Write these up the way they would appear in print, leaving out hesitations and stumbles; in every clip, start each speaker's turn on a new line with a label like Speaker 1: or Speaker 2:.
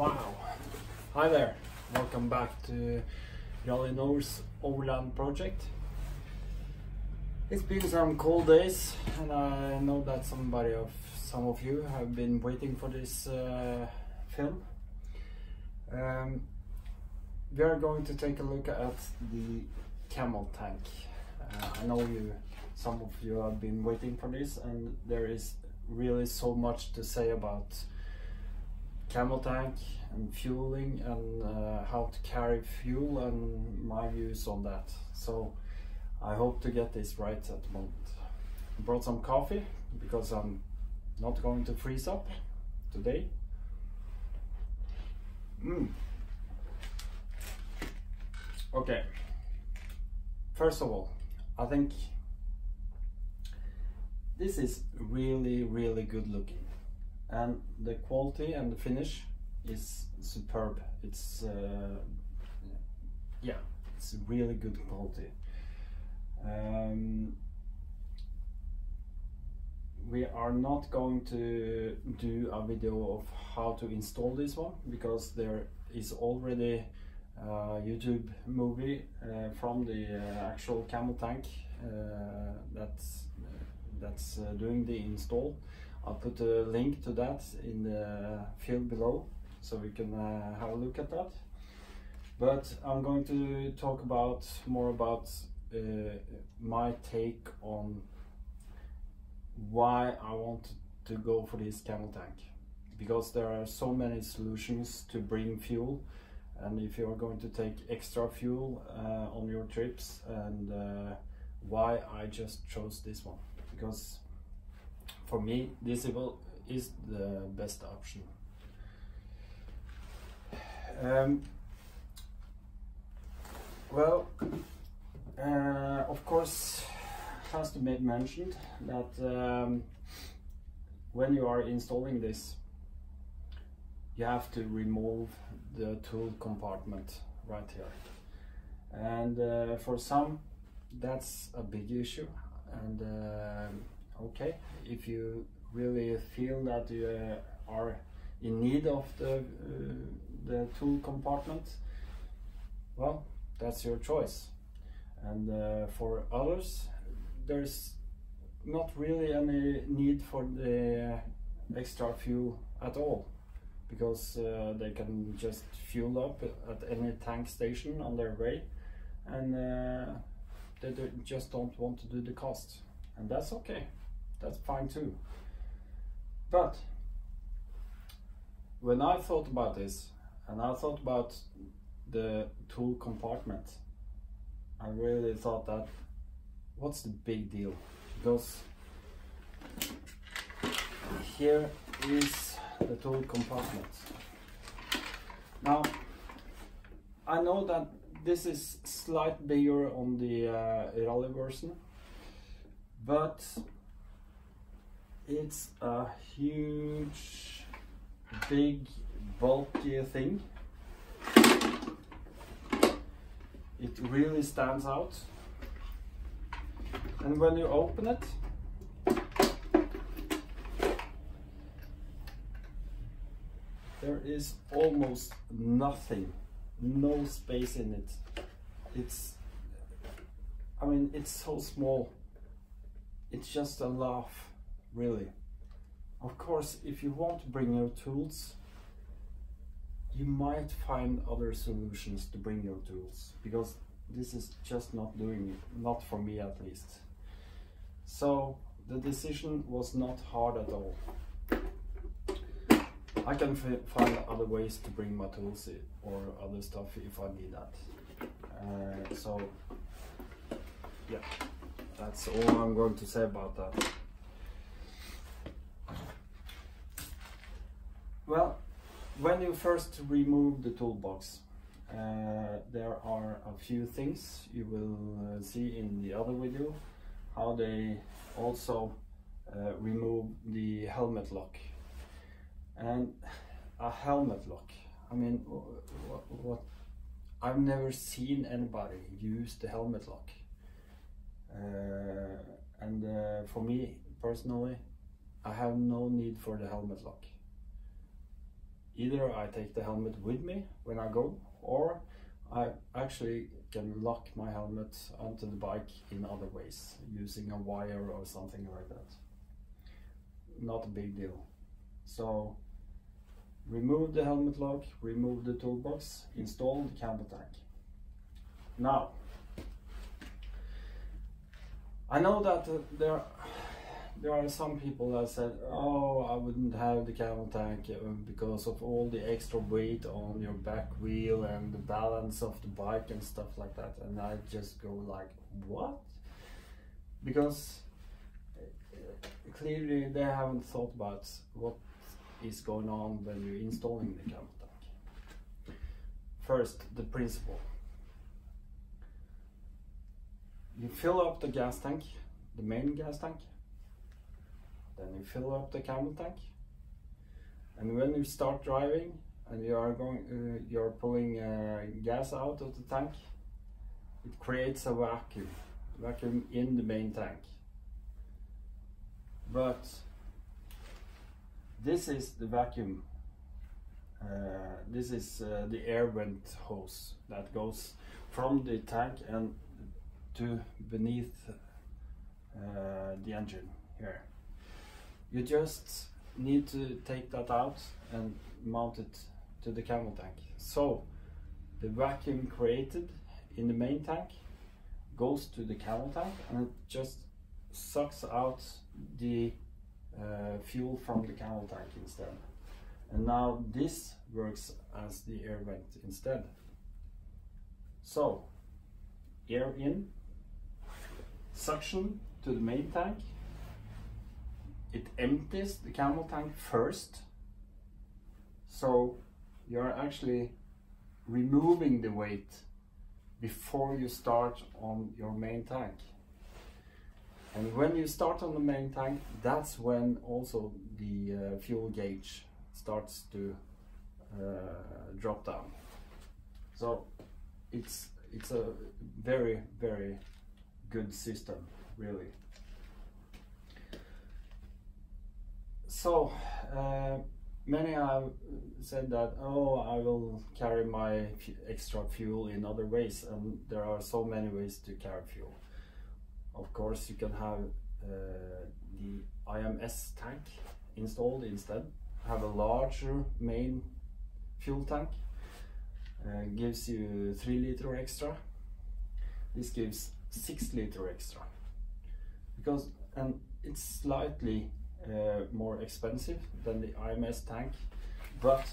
Speaker 1: Wow! Hi there! Welcome back to rally.nor's overland project. It's been some cold days, and I know that some of you have been waiting for this film. We are going to take a look at the Camel Tank. I know some of you have been waiting for this, and there is really so much to say about Camel Tank and fueling and how to carry fuel and my views on that. So I hope to get this right at the moment. I brought some coffee because I'm not going to freeze up today. Okay, first of all, I think this is really good looking, and the quality and the finish is superb. It's yeah, it's really good quality. We are not going to do a video of how to install this one because there is already a YouTube movie from the actual Camel Tank that's doing the install. I'll put a link to that in the field below so we can have a look at that. But I'm going to talk more about my take on why I want to go for this Camel Tank, because there are so many solutions to bring fuel, and if you are going to take extra fuel on your trips, and why I just chose this one, because for me this is the best option. Well, of course, it has to be mentioned that when you are installing this, you have to remove the tool compartment right here, and for some that's a big issue. And okay, if you really feel that you are in need of the tool compartment, well, that's your choice. And for others, there's not really any need for the extra fuel at all, because they can just fuel up at any tank station on their way, and they just don't want to do the cost, and that's okay, that's fine too. But when I thought about this, and I thought about the tool compartment, I really thought that, what's the big deal? Because here is the tool compartment. Now, I know that this is slightly bigger on the rally version, but it's a huge, big, bulky thing. It really stands out, and when you open it, there is almost nothing, no space in it. I mean, it's so small, it's just a laugh, really. Of course, if you want to bring your tools, you might find other solutions to bring your tools, because this is just not doing it, not for me at least. So the decision was not hard at all. I can find other ways to bring my tools in, or other stuff if I need that. So yeah, that's all I'm going to say about that. Well, when you first remove the toolbox, there are a few things you will see in the other video, how they also remove the helmet lock. And a helmet lock, I mean, what I've never seen anybody use the helmet lock, and for me personally, I have no need for the helmet lock. either I take the helmet with me when I go, or I actually can lock my helmet onto the bike in other ways, using a wire or something like that. Not a big deal. So remove the helmet lock, remove the toolbox, install the Camel Tank. Now, I know that there are some people that said, oh, I wouldn't have the Camel Tank because of all the extra weight on your back wheel and the balance of the bike and stuff like that. And I just go like, what? Because clearly they haven't thought about what is going on when you're installing the Camel Tank. First, the principle. You fill up the gas tank, the main gas tank. Then you fill up the Camel Tank, and when you start driving and you're pulling gas out of the tank, it creates a vacuum in the main tank. But this is the vacuum. This is the air vent hose that goes from the tank and to beneath the engine here. You just need to take that out and mount it to the Camel Tank. So the vacuum created in the main tank goes to the Camel Tank, and it just sucks out the fuel from the Camel Tank instead. And now this works as the air vent instead. So air in, suction to the main tank. It empties the Camel Tank first, so you're actually removing the weight before you start on your main tank. And when you start on the main tank, that's when also the fuel gauge starts to drop down. So it's a very, very good system, really. So many have said that, oh, I will carry my extra fuel in other ways, and there are so many ways to carry fuel. Of course, you can have the IMS tank installed instead, have a larger main fuel tank, gives you 3 liter extra. This gives 6 liter extra, because, and it's slightly more expensive than the IMS tank, but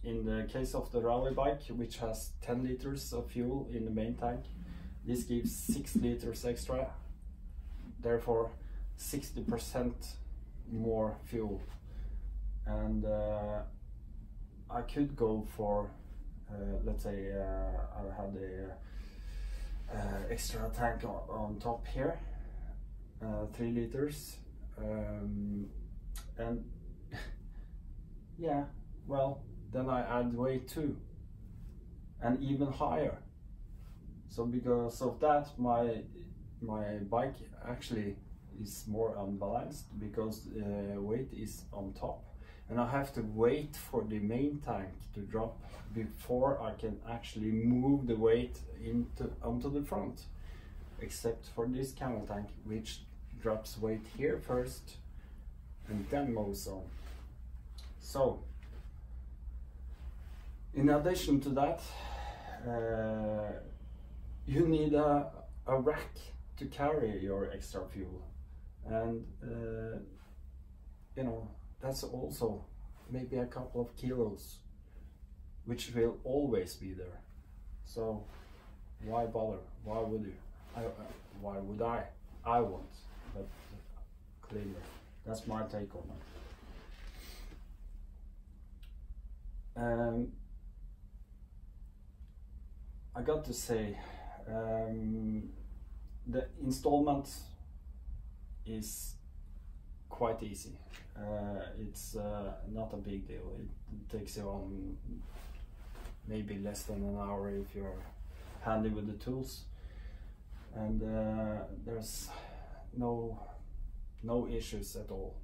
Speaker 1: in the case of the rally bike, which has 10 liters of fuel in the main tank, this gives 6 liters extra, therefore 60% more fuel. And I could go for, let's say I had the extra tank on top here, 3 liters, and yeah, well, then I add weight too, and even higher. So because of that, my bike actually is more unbalanced, because weight is on top, and I have to wait for the main tank to drop before I can actually move the weight onto the front, except for this Camel Tank, which drops weight here first and then moves on. So in addition to that, you need a rack to carry your extra fuel, and you know, that's also maybe a couple of kilos, which will always be there. So why bother? Why would you? Why would I? I won't, but clearly that's my take on it. I got to say, the installment is quite easy. It's not a big deal. It takes you on maybe less than an hour if you're handy with the tools, and there's no issues at all.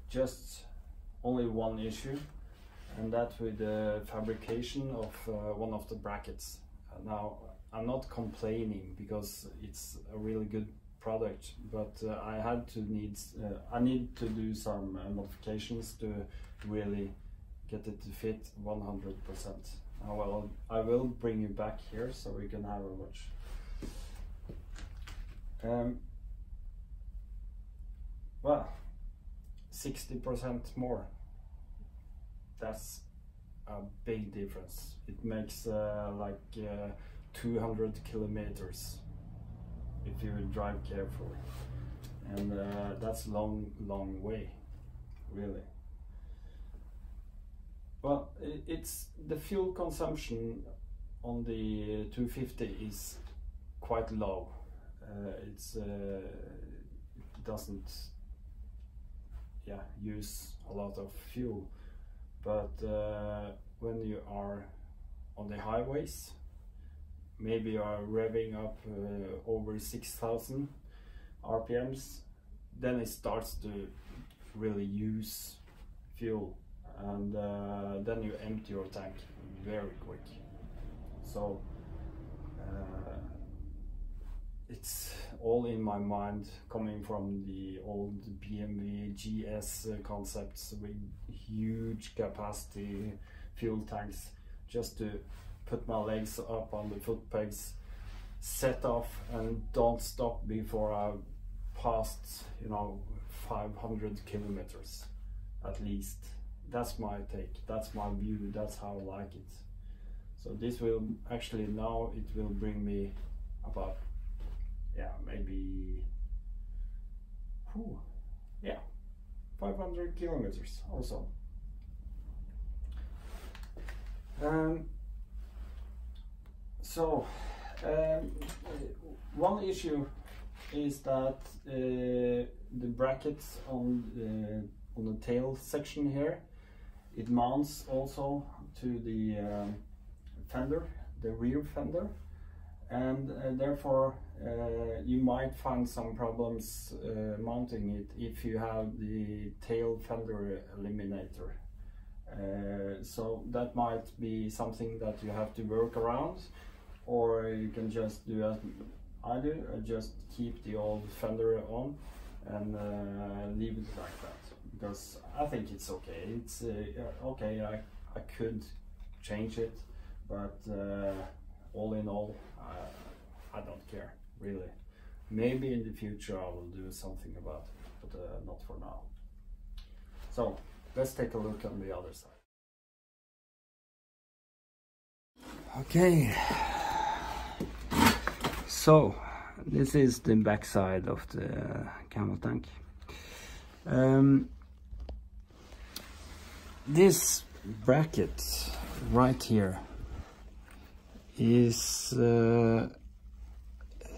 Speaker 1: Just only one issue, and that with the fabrication of one of the brackets. Now, I'm not complaining because it's a really good product, but I need to do some modifications to really get it to fit 100%. Well, I will bring you back here so we can have a watch. Well, 60% more. That's a big difference. It makes like 200 kilometers if you drive carefully, and that's long way, really. Well, it's the fuel consumption on the 250 is quite low. It doesn't use a lot of fuel, but when you are on the highways, maybe you are revving up over 6,000 RPMs, then it starts to really use fuel, and then you empty your tank very quick. So it's all in my mind, coming from the old BMW GS concepts with huge capacity fuel tanks, just to put my legs up on the foot pegs, set off, and don't stop before I've passed, 500 kilometers at least. That's my take, that's my view, that's how I like it. So this will actually, now it will bring me about maybe 500 kilometers also. One issue is that the brackets on the tail section here, it mounts also to the fender, the rear fender, and therefore you might find some problems mounting it if you have the tail fender eliminator. So that might be something that you have to work around, or you can just do as I do, just keep the old fender on and leave it like that, because I think it's okay. It's okay, I could change it, but all in all, I don't care, really. Maybe in the future I will do something about it, but not for now. So let's take a look on the other side. Okay, so this is the back side of the Camel Tank. This bracket right here is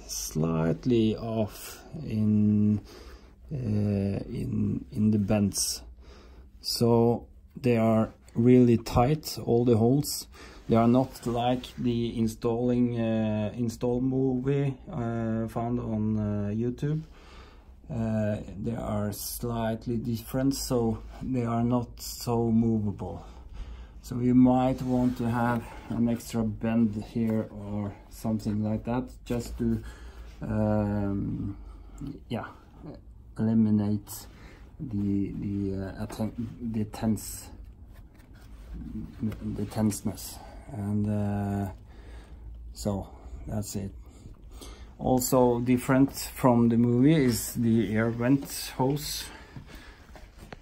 Speaker 1: slightly off in the bends, so they are really tight, all the holes. They are not like the install movie found on YouTube. They are slightly different, so they are not so movable. So you might want to have an extra bend here or something like that, just to eliminate the tenseness, and so that's it. Also different from the movie is the air vent hose,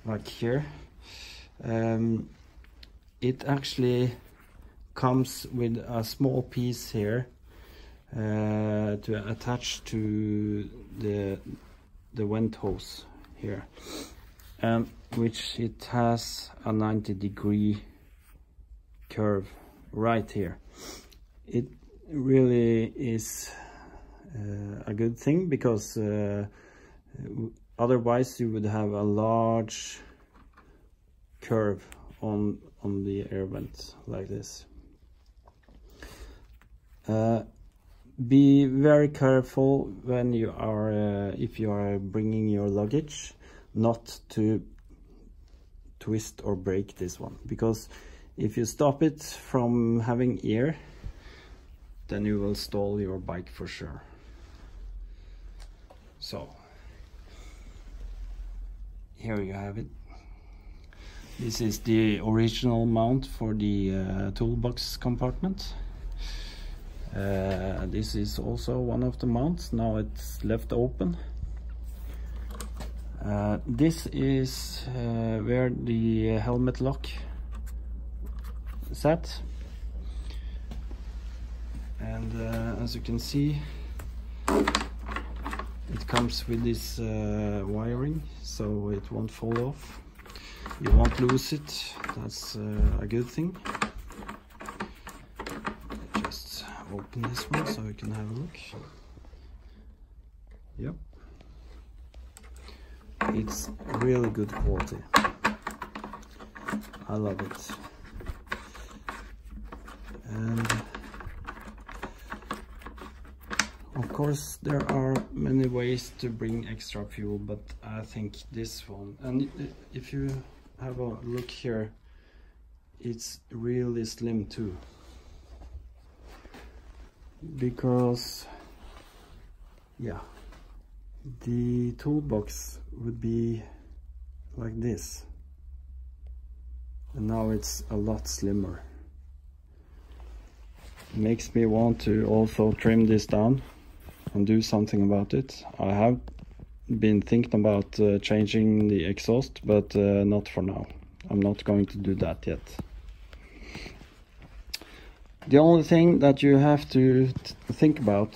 Speaker 1: like here. It actually comes with a small piece here to attach to the vent hose here, which it has a 90-degree curve right here. It really is a good thing, because otherwise you would have a large curve on the air vent like this. Be very careful when you are if you are bringing your luggage, not to twist or break this one, because if you stop it from having air, then you will stall your bike for sure. So here you have it. This is the original mount for the toolbox compartment. This is also one of the mounts. Now it's left open. This is where the helmet lock sat, and as you can see, it comes with this wiring, so it won't fall off. You won't lose it. That's a good thing. Just open this one so you can have a look. Yep. It's really good quality. I love it. And of course there are many ways to bring extra fuel, but I think this one, and if you have a look here, it's really slim too, because yeah, the toolbox would be like this, and now it's a lot slimmer. It makes me want to also trim this down and do something about it. I have been thinking about changing the exhaust, but not for now. I'm not going to do that yet. The only thing that you have to think about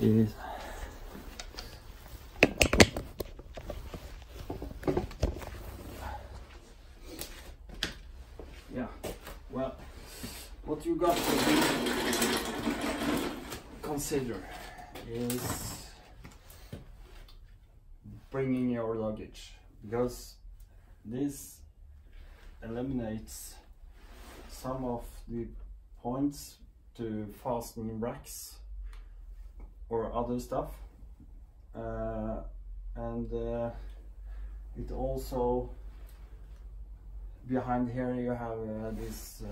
Speaker 1: is well, what you got to consider is bringing your luggage, because this eliminates some of the points to fasten racks or other stuff, and it also, behind here you have this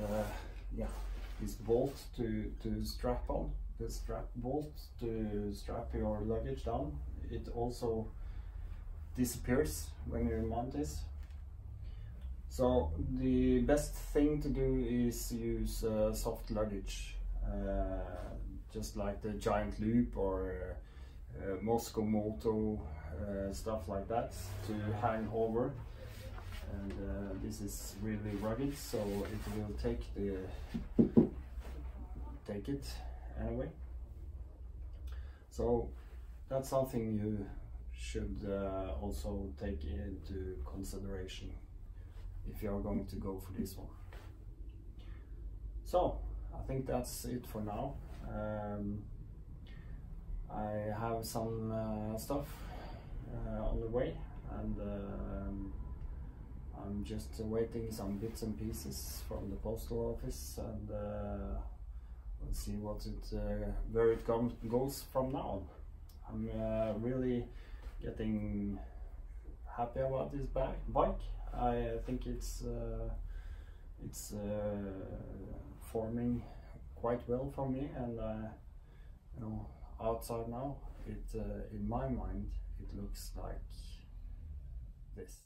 Speaker 1: this bolt to strap on, the strap bolt to strap your luggage down. It also disappears when you mount this. So the best thing to do is use soft luggage, just like the Giant Loop or Moscow Moto, stuff like that, to hang over. And this is really rugged, so it will take it anyway. So that's something you should also take into consideration if you are going to go for this one. So I think that's it for now. I have some stuff on the way, and I'm just waiting some bits and pieces from the postal office, and let's see what where it goes from now on. I'm really getting happy about this bike. I think it's forming quite well for me, and you know, outside now, it in my mind it looks like this.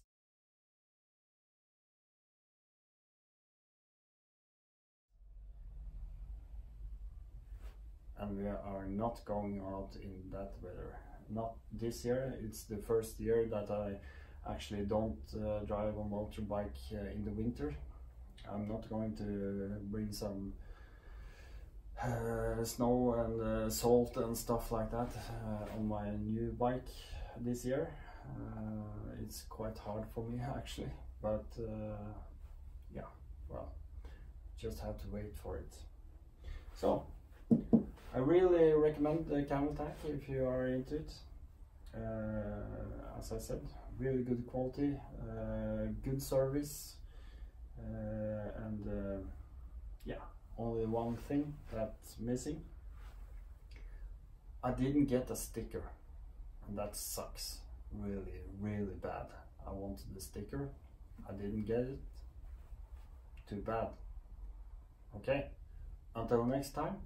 Speaker 1: And we are not going out in that weather. Not this year. It's the first year that I actually don't drive a motorbike in the winter. I'm not going to bring some snow and salt and stuff like that on my new bike this year. It's quite hard for me actually, but yeah, well, just have to wait for it. So I really recommend the Camel Tank if you are into it. As I said, really good quality, good service, and yeah, only one thing that's missing. I didn't get a sticker, and that sucks really bad. I wanted the sticker, I didn't get it. Too bad. Okay, until next time.